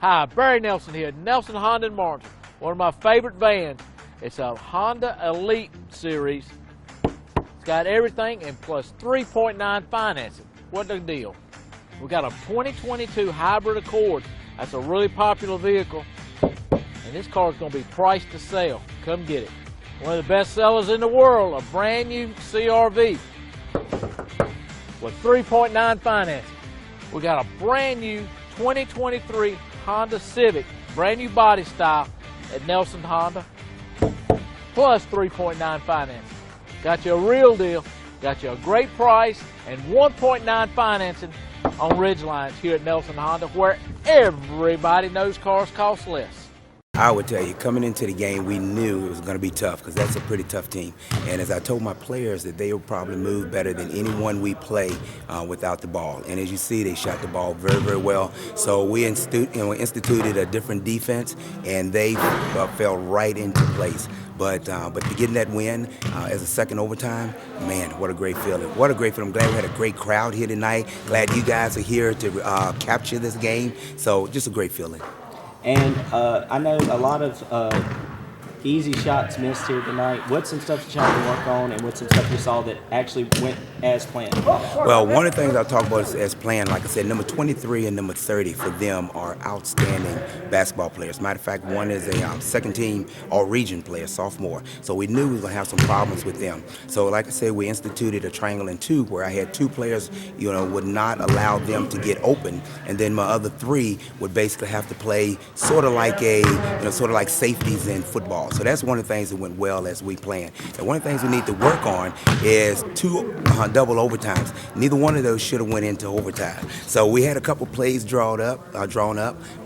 Hi, Barry Nelson here, Nelson Honda in Martinsville, one of my favorite vans. It's a Honda Elite series. It's got everything and plus 3.9 financing. What a deal. We got a 2022 Hybrid Accord. That's a really popular vehicle, and this car is going to be priced to sell. Come get it. One of the best sellers in the world, a brand new CRV with 3.9 financing. We got a brand new 2023 Honda Civic, brand new body style at Nelson Honda, plus 3.9 financing. Got you a real deal, got you a great price, and 1.9 financing on Ridgelines here at Nelson Honda, where everybody knows cars cost less. I would tell you, coming into the game, we knew it was going to be tough because that's a pretty tough team. And as I told my players, that they will probably move better than anyone we play without the ball. And as you see, they shot the ball very, very well. So we instituted a different defense, and they fell right into place. But to get that win as a second overtime, man, what a great feeling. What a great feeling. I'm glad we had a great crowd here tonight. Glad you guys are here to capture this game. So just a great feeling. And I know a lot of easy shots missed here tonight. What's some stuff you tried to work on, and what's some stuff you saw that actually went as planned? Well, one of the things I'll talk about is as planned. Like I said, number 23 and number 30 for them are outstanding basketball players. Matter of fact, one is a second-team all-region player, sophomore. So we knew we were going to have some problems with them. So like I said, we instituted a triangle and two where I had two players, would not allow them to get open, and then my other three would basically have to play sort of like safeties in football. So that's one of the things that went well as we planned. And one of the things we need to work on is two double overtimes. Neither one of those should have went into overtime. So we had a couple plays drawn up.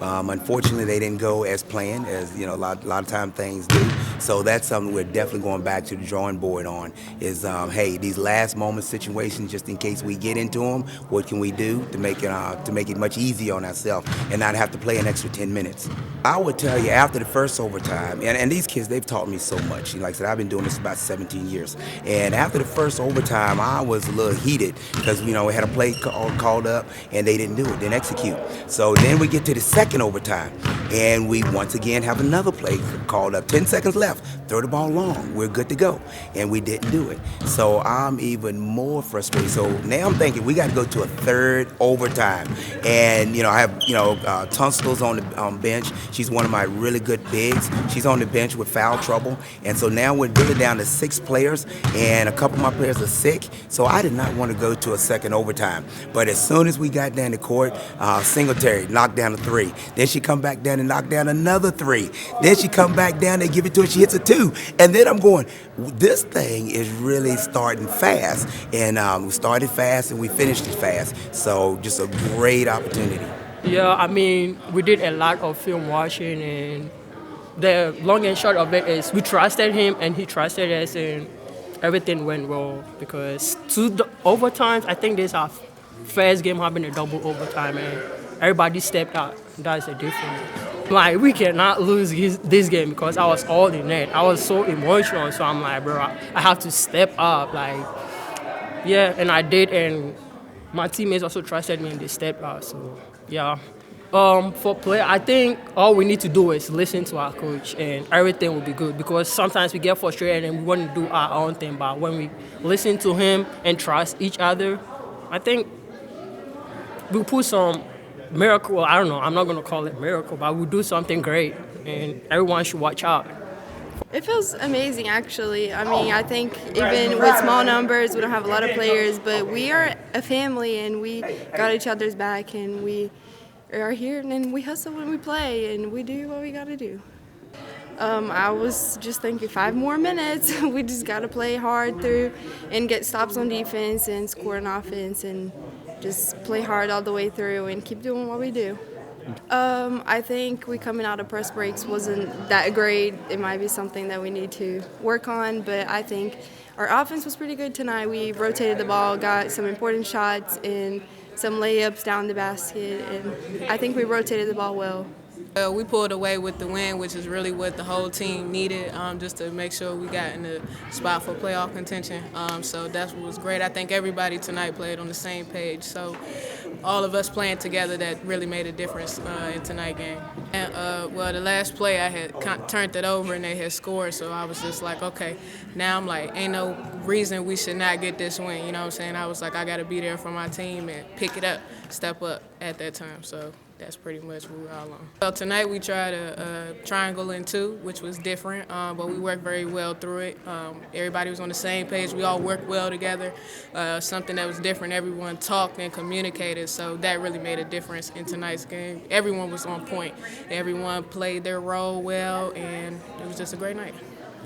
Unfortunately, they didn't go as planned, as a lot of time things do. So that's something we're definitely going back to the drawing board on. Is hey, these last moment situations, just in case we get into them, what can we do to make it much easier on ourselves and not have to play an extra 10 minutes? I would tell you, after the first overtime, and these kids, they've taught me so much. Like I said, I've been doing this about 17 years. And after the first overtime, I was a little heated because, we had a play called up and they didn't do it, didn't execute. So then we get to the second overtime and we once again have another play called up. 10 seconds left, throw the ball long, we're good to go. And we didn't do it. So I'm even more frustrated. So now I'm thinking we got to go to a third overtime. And, I have, Tunstall's on the bench. She's one of my really good bigs. She's on the bench with foul trouble. And so now we're really down to 6 players, and a couple of my players are sick. So I did not want to go to a second overtime. But as soon as we got down the court, Singletary knocked down a 3. Then she come back down and knock down another 3. Then she come back down, they give it to her, she hits a 2. And then I'm going, this thing is really starting fast. And we started fast and we finished it fast. So just a great opportunity. Yeah, we did a lot of film watching, and the long and short of it is we trusted him and he trusted us, and everything went well because to the overtimes, I think this is our first game having a double overtime, and everybody stepped out. That's the difference. We cannot lose this game because I was all in it. I was so emotional, so I'm like, bro, I have to step up. Yeah, and I did, and my teammates also trusted me and they stepped out, so yeah. For play, I think all we need to do is listen to our coach and everything will be good, because sometimes we get frustrated and we want to do our own thing, but when we listen to him and trust each other, I think we'll put some miracle, I don't know, I'm not going to call it miracle, but we'll do something great and everyone should watch out. It feels amazing, actually. I think even with small numbers, we don't have a lot of players, but we are a family and we got each other's back, and we are here and we hustle when we play and we do what we got to do. I was just thinking 5 more minutes. We just got to play hard through and get stops on defense and score on offense and just play hard all the way through and keep doing what we do. I think we coming out of press breaks wasn't that great. It might be something that we need to work on, but I think our offense was pretty good tonight. We rotated the ball, got some important shots and some layups down the basket, and I think we rotated the ball well. We pulled away with the win, which is really what the whole team needed, just to make sure we got in the spot for playoff contention. So that's what was great. I think everybody tonight played on the same page. So all of us playing together that really made a difference in tonight's game. And well, the last play I had turned it over and they had scored, so I was just like, okay, now I'm like, ain't no reason we should not get this win. You know what I'm saying? I was like, I got to be there for my team and pick it up, step up at that time. So that's pretty much what we're all on. Well, tonight we tried a triangle in two, which was different, but we worked very well through it. Everybody was on the same page. We all worked well together. Something that was different. Everyone talked and communicated, so that really made a difference in tonight's game. Everyone was on point. Everyone played their role well, and it was just a great night.